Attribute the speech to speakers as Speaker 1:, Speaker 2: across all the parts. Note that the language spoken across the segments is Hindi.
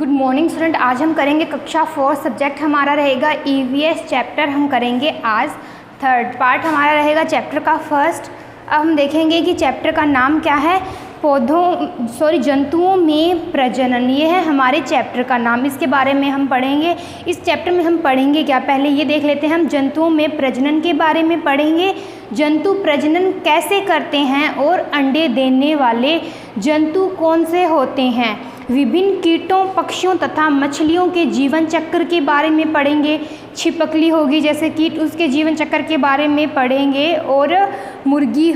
Speaker 1: Good morning student. आज हम करेंगे कक्षा 4 सब्जेक्ट हमारा रहेगा ईवीएस। चैप्टर हम करेंगे आज थर्ड पार्ट हमारा रहेगा चैप्टर का फर्स्ट। अब हम देखेंगे कि चैप्टर का नाम क्या है, जंतुओं में प्रजनन। ये है हमारे चैप्टर का नाम, इसके बारे में हम पढ़ेंगे। इस चैप्टर में हम पढ़ेंगे क्या, पहले ये देख लेते हैं। हम जंतुओं में प्रजनन के बारे में पढ़ेंगे, जंतु प्रजनन कैसे करते हैं और अंडे देने वाले जंतु कौन से होते हैं। विभिन्न कीटों, पक्षियों तथा मछलियों के जीवन चक्र के बारे में पढ़ेंगे। छिपकली होगी जैसे कीट, उसके जीवन चक्र के बारे में पढ़ेंगे। और मुर्गी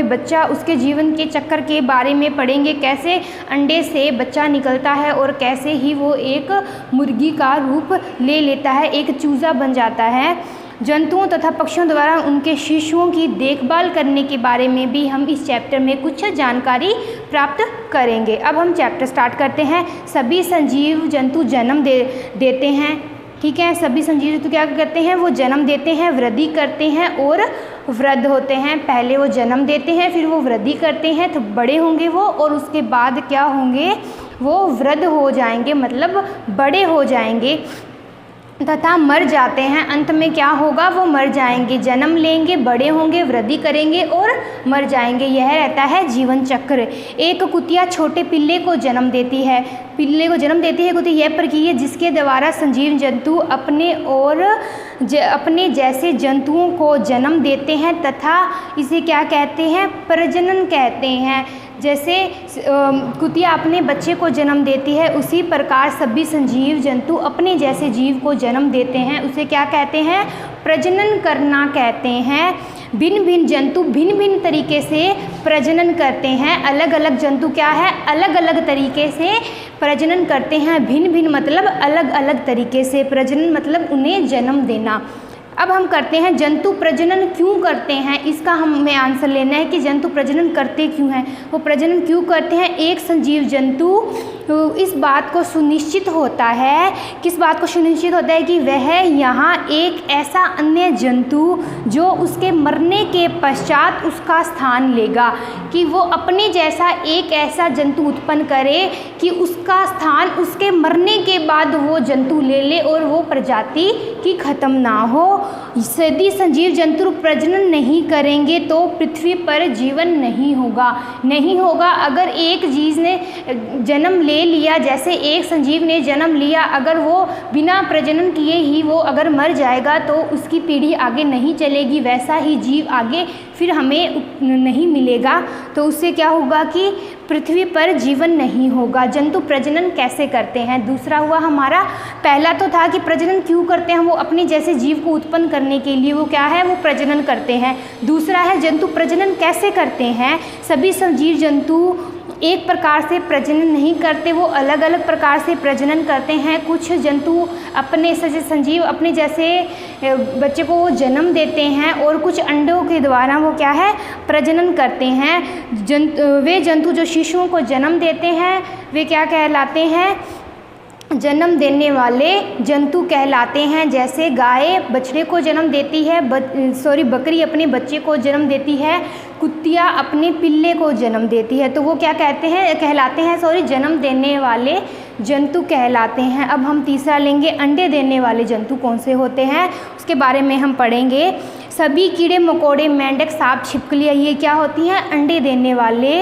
Speaker 1: बच्चा, उसके जीवन के चक्र के बारे में पढ़ेंगे। कैसे अंडे से बच्चा निकलता है और कैसे ही वो एक मुर्गी का रूप ले लेता है, एक चूज़ा बन जाता है। जंतुओं तथा पक्षियों द्वारा उनके शिशुओं की देखभाल करने के बारे में भी हम इस चैप्टर में कुछ जानकारी प्राप्त करेंगे। अब हम चैप्टर स्टार्ट करते हैं। सभी संजीव जंतु जन्म देते हैं, ठीक है। सभी संजीव जंतु क्या करते हैं, वो जन्म देते हैं, वृद्धि करते हैं और वृद्ध होते हैं। पहले वो जन्म देते हैं, फिर वो वृद्धि करते हैं, तो बड़े होंगे वो, और उसके बाद क्या होंगे, वो वृद्ध हो जाएंगे, मतलब बड़े हो जाएंगे तथा मर जाते हैं। अंत में क्या होगा, वो मर जाएंगे। जन्म लेंगे, बड़े होंगे, वृद्धि करेंगे और मर जाएंगे। यह रहता है जीवन चक्र। एक कुतिया छोटे पिल्ले को जन्म देती है। कुतिया यह प्रक्रिया जिसके द्वारा संजीव जंतु अपने जैसे जंतुओं को जन्म देते हैं तथा इसे क्या कहते हैं, प्रजनन कहते हैं। जैसे कुतिया अपने बच्चे को जन्म देती है, उसी प्रकार सभी संजीव जंतु अपने जैसे जीव को जन्म देते हैं। उसे क्या कहते हैं, प्रजनन करना कहते हैं। भिन्न भिन्न जंतु भिन्न भिन्न तरीके से प्रजनन करते हैं। अलग अलग जंतु क्या है, अलग अलग तरीके से प्रजनन करते हैं। भिन्न भिन्न मतलब अलग अलग तरीके से, प्रजनन मतलब उन्हें जन्म देना। अब हम करते हैं जंतु प्रजनन क्यों करते हैं, इसका हमें आंसर लेना है कि जंतु प्रजनन करते क्यों हैं, वो प्रजनन क्यों करते हैं। एक संजीव जंतु इस बात को सुनिश्चित होता है, किस बात को सुनिश्चित होता है कि वह यहाँ एक ऐसा अन्य जंतु जो उसके मरने के पश्चात उसका स्थान लेगा, कि वो अपने जैसा एक ऐसा जंतु उत्पन्न करे कि उसका स्थान उसके मरने के बाद वो जंतु ले ले और वो प्रजाति की खत्म ना हो। यदि संजीव जंतु प्रजनन नहीं करेंगे तो पृथ्वी पर जीवन नहीं होगा। अगर एक जीव ने जन्म ले लिया, जैसे एक संजीव ने जन्म लिया, अगर वो बिना प्रजनन किए ही वो अगर मर जाएगा तो उसकी पीढ़ी आगे नहीं चलेगी, वैसा ही जीव आगे फिर हमें नहीं मिलेगा। तो उससे क्या होगा कि पृथ्वी पर जीवन नहीं होगा। जंतु प्रजनन कैसे करते हैं, दूसरा हुआ हमारा। पहला तो था कि प्रजनन क्यों करते हैं, वो अपने जैसे जीव को उत्पन्न करने के लिए वो क्या है, वो प्रजनन करते हैं। दूसरा है जंतु प्रजनन कैसे करते हैं। सभी संजीव जंतु एक प्रकार से प्रजनन नहीं करते, वो अलग अलग प्रकार से प्रजनन करते हैं। कुछ जंतु अपने संजीव अपने जैसे बच्चे को वो जन्म देते हैं और कुछ अंडों के द्वारा वो क्या है, प्रजनन करते हैं। वे जंतु जो शिशुओं को जन्म देते हैं वे क्या कहलाते हैं, जन्म देने वाले जंतु कहलाते हैं। जैसे गाय बछड़े को जन्म देती है, बकरी अपने बच्चे को जन्म देती है, कुतिया अपने पिल्ले को जन्म देती है, तो वो क्या कहलाते हैं जन्म देने वाले जंतु कहलाते हैं। अब हम तीसरा लेंगे, अंडे देने वाले जंतु कौन से होते हैं, उसके बारे में हम पढ़ेंगे। सभी कीड़े मकोड़े, मेंढक, सांप, छिपकलियाँ, ये क्या होती हैं, अंडे देने वाले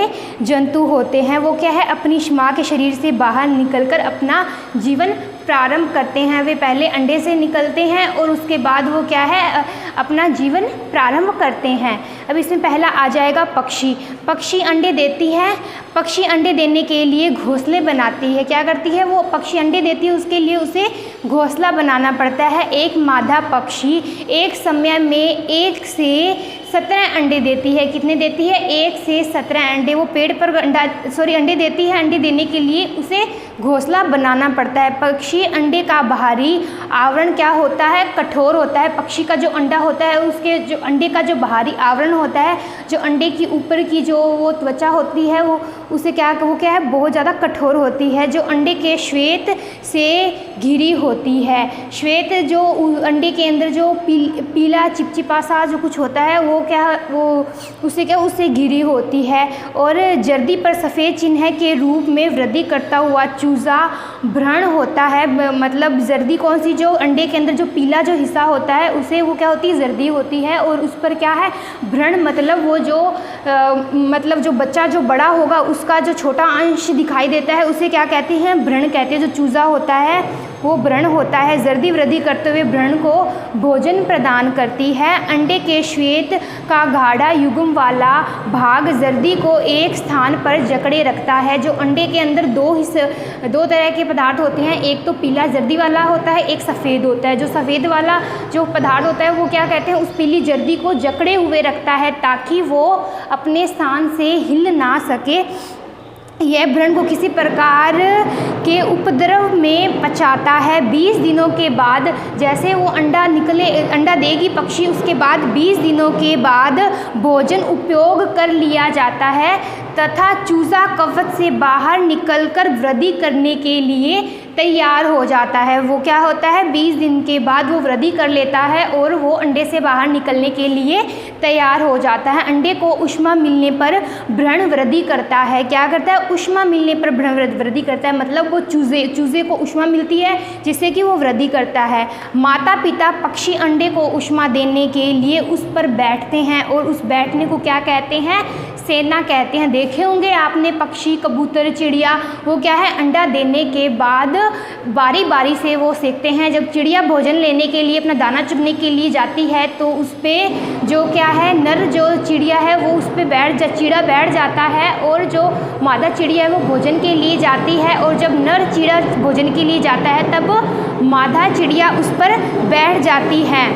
Speaker 1: जंतु होते हैं। वो क्या है, अपनी माँ के शरीर से बाहर निकलकर अपना जीवन प्रारंभ करते हैं। वे पहले अंडे से निकलते हैं और उसके बाद वो क्या है, अपना जीवन प्रारंभ करते हैं। अब इसमें पहला आ जाएगा पक्षी अंडे देती है। पक्षी अंडे देने के लिए घोंसले बनाती है। क्या करती है वो, पक्षी अंडे देती है, उसके लिए उसे घोंसला बनाना पड़ता है। एक मादा पक्षी एक समय में 1 से 17 अंडे देती है। कितने देती है, 1 से 17 अंडे। वो पेड़ पर अंडे देती है। अंडे देने के लिए उसे घोंसला बनाना पड़ता है। पक्षी अंडे का बाहरी आवरण क्या होता है, कठोर होता है। पक्षी का जो अंडा होता है, उसके जो अंडे का जो बाहरी आवरण होता है, जो अंडे की ऊपर की जो वो त्वचा होती है, उसे वो क्या है, बहुत ज़्यादा कठोर होती है, जो अंडे के श्वेत से घिरी होती है। श्वेत जो अंडे के अंदर जो पीला चिपचिपा सा जो कुछ होता है वो उससे घिरी होती है। और जर्दी पर सफ़ेद चिन्ह के रूप में वृद्धि करता हुआ चूजा भ्रूण होता है। मतलब जर्दी कौन सी, जो अंडे के अंदर जो पीला जो हिस्सा होता है उसे वो क्या होती है, जर्दी होती है। और उस पर क्या है, भ्रूण, मतलब वो जो मतलब जो बच्चा जो बड़ा होगा उसका जो छोटा अंश दिखाई देता है उसे क्या कहते हैं, भ्रूण कहते हैं। जो चूजा होता है वो भ्रूण होता है। जर्दी वृद्धि करते हुए भ्रूण को भोजन प्रदान करती है। अंडे के श्वेत का गाढ़ा युग्म वाला भाग जर्दी को एक स्थान पर जकड़े रखता है। जो अंडे के अंदर दो तरह के पदार्थ होते हैं, एक तो पीला जर्दी वाला होता है, एक सफ़ेद होता है। जो सफ़ेद वाला जो पदार्थ होता है वो क्या कहते हैं, उस पीली जर्दी को जकड़े हुए रखता है ताकि वो अपने स्थान से हिल ना सके। यह भ्रूण को किसी प्रकार के उपद्रव में पचाता है। 20 दिनों के बाद जैसे वो अंडा देगी पक्षी, उसके बाद 20 दिनों के बाद भोजन उपयोग कर लिया जाता है तथा चूजा कवच से बाहर निकलकर वृद्धि करने के लिए तैयार हो जाता है। वो क्या होता है, 20 दिन के बाद वो वृद्धि कर लेता है और वो अंडे से बाहर निकलने के लिए तैयार हो जाता है। अंडे को ऊष्मा मिलने पर भ्रूण वृद्धि करता है। क्या करता है, ऊष्मा मिलने पर भ्रूण वृद्धि करता है, मतलब वो चूजे को ऊष्मा मिलती है जिससे कि वो वृद्धि करता है। माता पिता पक्षी अंडे को ऊष्मा देने के लिए उस पर बैठते हैं और उस बैठने को क्या कहते हैं, सेना कहते हैं। देखे होंगे आपने पक्षी, कबूतर, चिड़िया, वो क्या है, अंडा देने के बाद बारी बारी से वो सेकते हैं। जब चिड़िया भोजन लेने के लिए अपना दाना चुगने के लिए जाती है तो उस पर जो क्या है, नर जो चिड़िया है वो उस पर चिड़ा बैठ जाता है और जो मादा चिड़िया है वो भोजन के लिए जाती है। और जब नर चिड़ा भोजन के लिए जाता है तब मादा चिड़िया उस पर बैठ जाती है।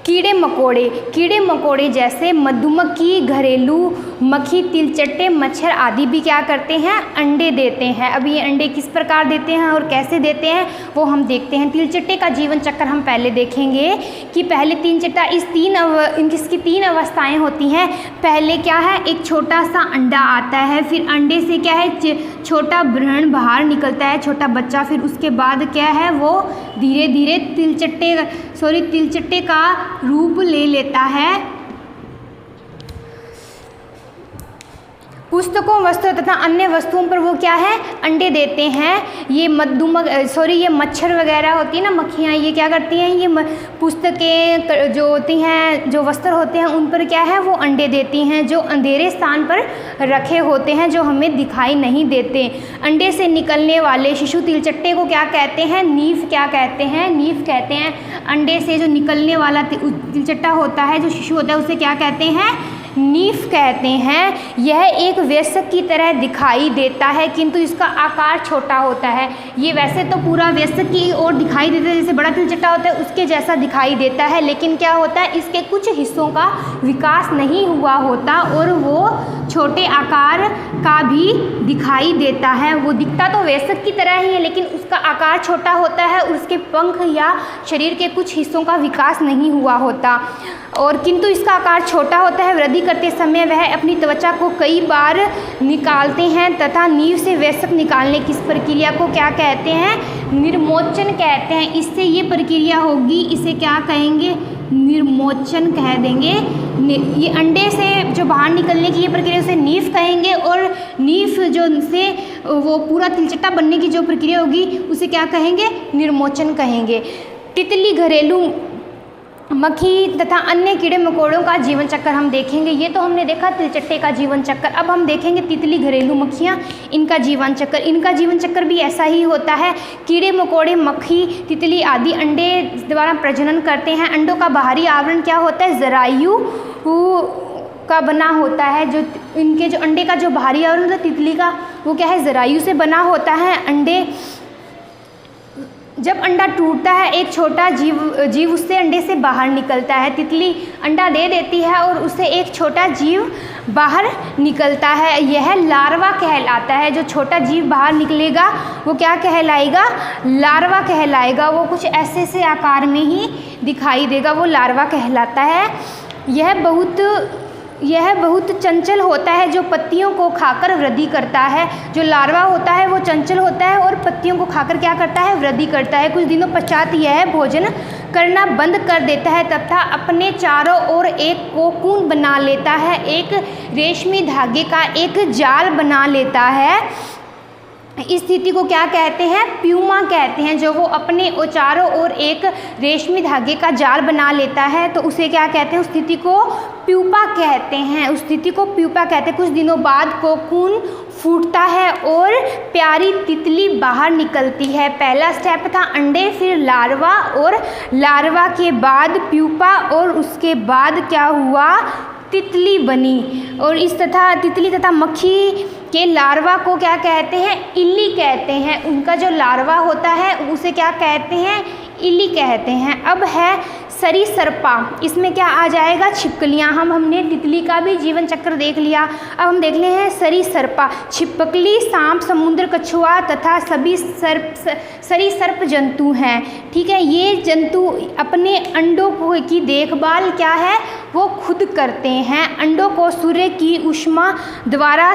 Speaker 1: कीड़े मकोड़े जैसे मधुमक्खी, घरेलू मक्खी, तिलचट्टे, मच्छर आदि भी क्या करते हैं, अंडे देते हैं। अब ये अंडे किस प्रकार देते हैं और कैसे देते हैं वो हम देखते हैं। तिलचट्टे का जीवन चक्र हम पहले देखेंगे कि पहले तिलचट्टा इसकी 3 अवस्थाएं होती हैं। पहले क्या है, एक छोटा सा अंडा आता है, फिर अंडे से क्या है, छोटा भ्रूण बाहर निकलता है, छोटा बच्चा। फिर उसके बाद क्या है, वो धीरे धीरे तिलचट्टे का रूप ले लेता है। पुस्तकों, वस्त्र तथा अन्य वस्तुओं पर वो क्या है, अंडे देते हैं। ये ये मच्छर वगैरह होती है ना, मक्खियाँ, ये क्या करती हैं, ये पुस्तकें जो होती हैं, जो वस्त्र होते हैं उन पर क्या है, वो अंडे देती हैं, जो अंधेरे स्थान पर रखे होते हैं, जो हमें दिखाई नहीं देते। अंडे से निकलने वाले शिशु तिलचट्टे को क्या कहते हैं, नीफ क्या कहते हैं, नीफ कहते हैं। अंडे से जो निकलने वाला तिलचट्टा होता है, जो शिशु होता है, उसे क्या कहते हैं, नीफ कहते हैं। यह एक वयस्क की तरह दिखाई देता है किंतु इसका आकार छोटा होता है। ये वैसे तो पूरा वयस्क की ओर दिखाई देता है, जैसे बड़ा तिलचट्टा होता है उसके जैसा दिखाई देता है, लेकिन क्या होता है, इसके कुछ हिस्सों का विकास नहीं हुआ होता और वो छोटे आकार का भी दिखाई देता है। वो दिखता तो वयस्क की तरह ही है लेकिन उसका आकार छोटा होता है और उसके पंख या शरीर के कुछ हिस्सों का विकास नहीं हुआ होता, और किंतु इसका आकार छोटा होता है। वृद्धि करते समय वह अपनी त्वचा को कई बार निकालते हैं तथा नीव से वयस्क निकालने की इस प्रक्रिया को क्या कहते हैं, निर्मोचन कहते हैं। इससे ये प्रक्रिया होगी, इसे क्या कहेंगे, निर्मोचन कह देंगे। ये अंडे से जो बाहर निकलने की ये प्रक्रिया उसे नीफ कहेंगे, और नीफ जो से वो पूरा तिलचट्टा बनने की जो प्रक्रिया होगी उसे क्या कहेंगे, निर्मोचन कहेंगे। तितली, घरेलू मक्खी तथा अन्य कीड़े मकोड़ों का जीवन चक्र हम देखेंगे। ये तो हमने देखा तिलचट्टे का जीवन चक्र। अब हम देखेंगे तितली, घरेलू मक्खियाँ, इनका जीवन चक्र। इनका जीवन चक्र भी ऐसा ही होता है। कीड़े मकोड़े, मक्खी, तितली आदि अंडे द्वारा प्रजनन करते हैं। अंडों का बाहरी आवरण क्या होता है, जरायु का बना होता है। जो इनके जो अंडे का जो बाहरी आवरण होता है तितली का, वो क्या है, जरायु से बना होता है। अंडे, जब अंडा टूटता है एक छोटा जीव उससे अंडे से बाहर निकलता है। तितली अंडा दे देती है और उससे एक छोटा जीव बाहर निकलता है, यह लार्वा कहलाता है। जो छोटा जीव बाहर निकलेगा वो क्या कहलाएगा? लार्वा कहलाएगा। वो कुछ ऐसे से आकार में ही दिखाई देगा, वो लार्वा कहलाता है। यह बहुत चंचल होता है, जो पत्तियों को खाकर वृद्धि करता है। जो लार्वा होता है वो चंचल होता है और पत्तियों को खाकर क्या करता है? वृद्धि करता है। कुछ दिनों पश्चात यह भोजन करना बंद कर देता है तथा अपने चारों ओर एक कोकून बना लेता है, एक रेशमी धागे का एक जाल बना लेता है। इस स्थिति को क्या कहते हैं? प्यूमा कहते हैं। जो वो अपने चारों ओर एक रेशमी धागे का जाल बना लेता है तो उसे क्या कहते हैं? उस स्थिति को प्यूपा कहते हैं। उस स्थिति को प्यूपा कहते हैं। कुछ दिनों बाद कोकून फूटता है और प्यारी तितली बाहर निकलती है। पहला स्टेप था अंडे, फिर लार्वा, और लार्वा के बाद प्यूपा, और उसके बाद क्या हुआ? तितली बनी। और इस तितली तथा मक्खी के लार्वा को क्या कहते हैं? इल्ली कहते हैं। उनका जो लार्वा होता है उसे क्या कहते हैं? इल्ली कहते हैं। अब है सरीसृपा। इसमें क्या आ जाएगा? छिपकलियाँ। हमने तितली का भी जीवन चक्र देख लिया। अब हम देख ले हैं सरीसृपा। छिपकली, सांप, समुद्र कछुआ तथा सभी सरीसृप जंतु हैं। ठीक है, ये जंतु अपने अंडों की देखभाल क्या है? वो खुद करते हैं। अंडों को सूर्य की ऊष्मा द्वारा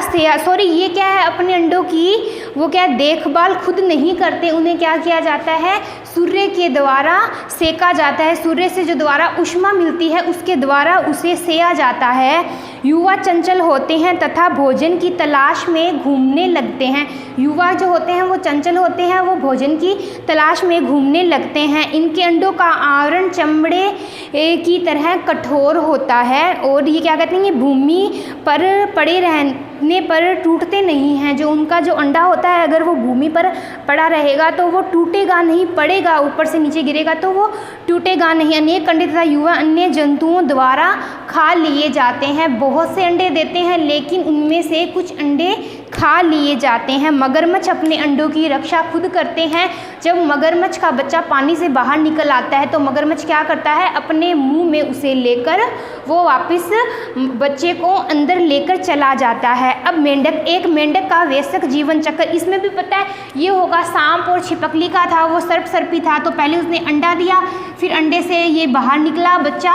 Speaker 1: ये क्या है? अपने अंडों की वो क्या देखभाल खुद नहीं करते, उन्हें क्या किया जाता है? सूर्य के द्वारा सेका जाता है। सूर्य से जो द्वारा ऊष्मा मिलती है उसके द्वारा उसे सेया जाता है। युवा चंचल होते हैं तथा भोजन की तलाश में घूमने लगते हैं। युवा जो होते हैं वो चंचल होते हैं, वो भोजन की तलाश में घूमने लगते हैं। इनके अंडों का आवरण चमड़े की तरह कठोर होता है और ये क्या कहते हैं? ये भूमि पर पड़े रहने पर टूटते नहीं हैं। जो उनका जो अंडा होता है अगर वो भूमि पर पड़ा रहेगा तो वो टूटेगा नहीं, पड़ेगा ऊपर से नीचे गिरेगा तो वो टूटेगा नहीं। अनेक अंडे तथा युवा अन्य जंतुओं द्वारा खा लिए जाते हैं। बहुत से अंडे देते हैं लेकिन उनमें से कुछ अंडे खा लिए जाते हैं। मगरमच्छ अपने अंडों की रक्षा खुद करते हैं। जब मगरमच्छ का बच्चा पानी से बाहर निकल आता है तो मगरमच्छ क्या करता है? अपने मुंह में उसे लेकर वो वापस बच्चे को अंदर लेकर चला जाता है। अब मेंढक, एक मेंढक का वयस्क जीवन चक्र, इसमें भी पता है ये होगा। सांप और छिपकली का था, वो सर्पी था, तो पहले उसने अंडा दिया, फिर अंडे से ये बाहर निकला बच्चा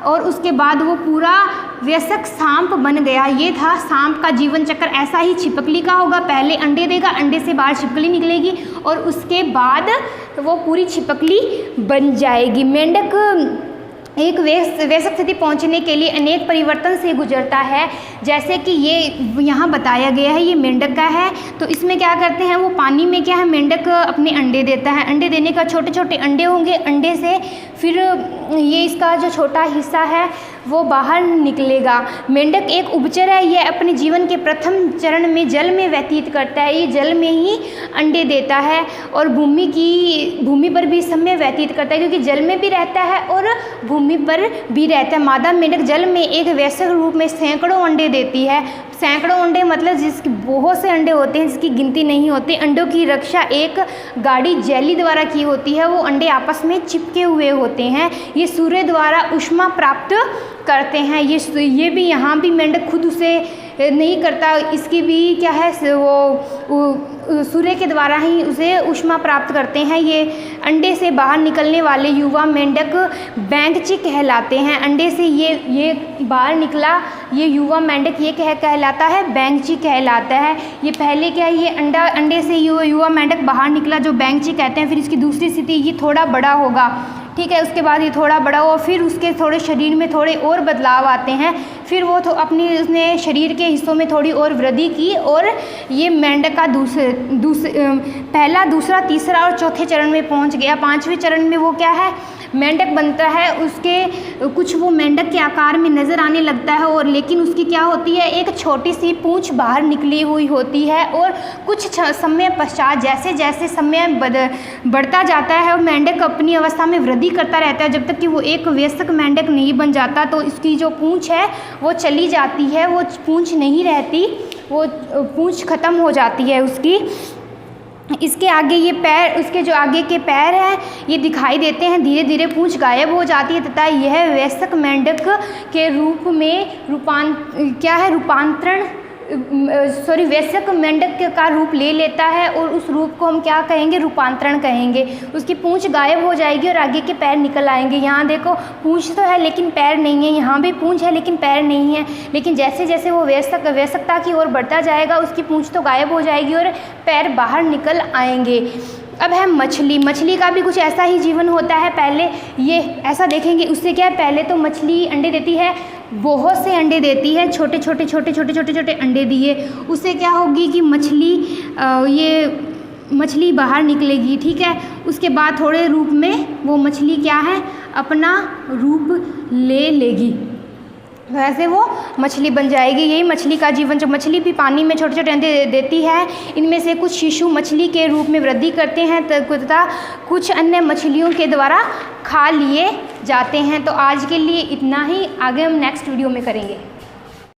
Speaker 1: और उसके बाद वो पूरा वयस्क सांप बन गया। ये था सांप का जीवन चक्र। ऐसा ही छिपकली का होगा, पहले अंडे देगा, अंडे से बाहर छिपकली निकलेगी और उसके बाद वो पूरी छिपकली बन जाएगी। मेंढक एक वयस्क स्थिति पहुंचने के लिए अनेक परिवर्तन से गुजरता है। जैसे कि ये यहाँ बताया गया है, ये मेंढक का है। तो इसमें क्या करते हैं? वो पानी में क्या है? मेंढक अपने अंडे देता है। अंडे देने का छोटे छोटे अंडे होंगे, अंडे से फिर ये इसका जो छोटा हिस्सा है वो बाहर निकलेगा। मेंढक एक उभयचर है। ये अपने जीवन के प्रथम चरण में जल में व्यतीत करता है। ये जल में ही अंडे देता है और भूमि पर भी समय व्यतीत करता है, क्योंकि जल में भी रहता है और भूमि पर भी रहता है। मादा मेंढक जल में एक वयस्क रूप में सैकड़ों अंडे देती है। सैकड़ों अंडे मतलब जिसके बहुत से अंडे होते हैं जिसकी गिनती नहीं होती। अंडों की रक्षा एक गाढ़ी जेली द्वारा की होती है। वो अंडे आपस में चिपके हुए होते हैं। ये सूर्य द्वारा ऊष्मा प्राप्त करते हैं। ये भी यहाँ भी मेंढक खुद उसे नहीं करता, इसकी भी क्या है? वो सूर्य के द्वारा ही उसे ऊष्मा प्राप्त करते हैं। ये अंडे से बाहर निकलने वाले युवा मेंढक बैंगची कहलाते हैं। अंडे से ये बाहर निकला ये युवा मेंढक ये कहलाता है बैंगची कहलाता है। ये पहले क्या है? ये अंडे से युवा मेंढक बाहर निकला जो बैंगची कहते हैं। फिर इसकी दूसरी स्थिति ये थोड़ा बड़ा होगा, ठीक है। उसके बाद ये थोड़ा बड़ा हुआ, फिर उसके थोड़े शरीर में थोड़े और बदलाव आते हैं। फिर वो उसने शरीर के हिस्सों में थोड़ी और वृद्धि की और ये मेंढक का पहला, दूसरा, तीसरा और चौथे चरण में पहुंच गया। पांचवें चरण में वो क्या है? मेंढक बनता है। उसके कुछ वो मेंढक के आकार में नज़र आने लगता है और लेकिन उसकी क्या होती है? एक छोटी सी पूंछ बाहर निकली हुई होती है। और कुछ समय पश्चात जैसे जैसे समय बढ़ता जाता है मेंढक अपनी अवस्था में वृद्धि करता रहता है जब तक कि वो एक वयस्क मेंढक नहीं बन जाता। तो इसकी जो पूंछ है वो चली जाती है, वो पूंछ नहीं रहती, वो पूंछ ख़त्म हो जाती है उसकी। इसके आगे ये पैर, उसके जो आगे के पैर हैं ये दिखाई देते हैं, धीरे धीरे पूंछ गायब हो जाती है तथा यह वयस्क मेंढक के रूप में वयस्क मेंढक का रूप ले लेता है और उस रूप को हम क्या कहेंगे, रूपांतरण कहेंगे। उसकी पूंछ गायब हो जाएगी और आगे के पैर निकल आएंगे। यहाँ देखो पूंछ तो है लेकिन पैर नहीं है, यहाँ भी पूंछ है लेकिन पैर नहीं है। लेकिन जैसे जैसे वो वयस्कता की ओर बढ़ता जाएगा उसकी पूंछ तो गायब हो जाएगी और पैर बाहर निकल आएंगे। अब है मछली। मछली का भी कुछ ऐसा ही जीवन होता है। पहले ये ऐसा देखेंगे, उससे क्या है, पहले तो मछली अंडे देती है, बहुत से अंडे देती है, छोटे छोटे अंडे दिए। उससे क्या होगी कि मछली बाहर निकलेगी, ठीक है। उसके बाद थोड़े रूप में वो मछली क्या है, अपना रूप ले लेगी, वैसे वो मछली बन जाएगी। यही मछली का जीवन। जब मछली भी पानी में छोटे छोटे अंडे देती है, इनमें से कुछ शिशु मछली के रूप में वृद्धि करते हैं तथा कुछ अन्य मछलियों के द्वारा खा लिए जाते हैं। तो आज के लिए इतना ही, आगे हम नेक्स्ट वीडियो में करेंगे।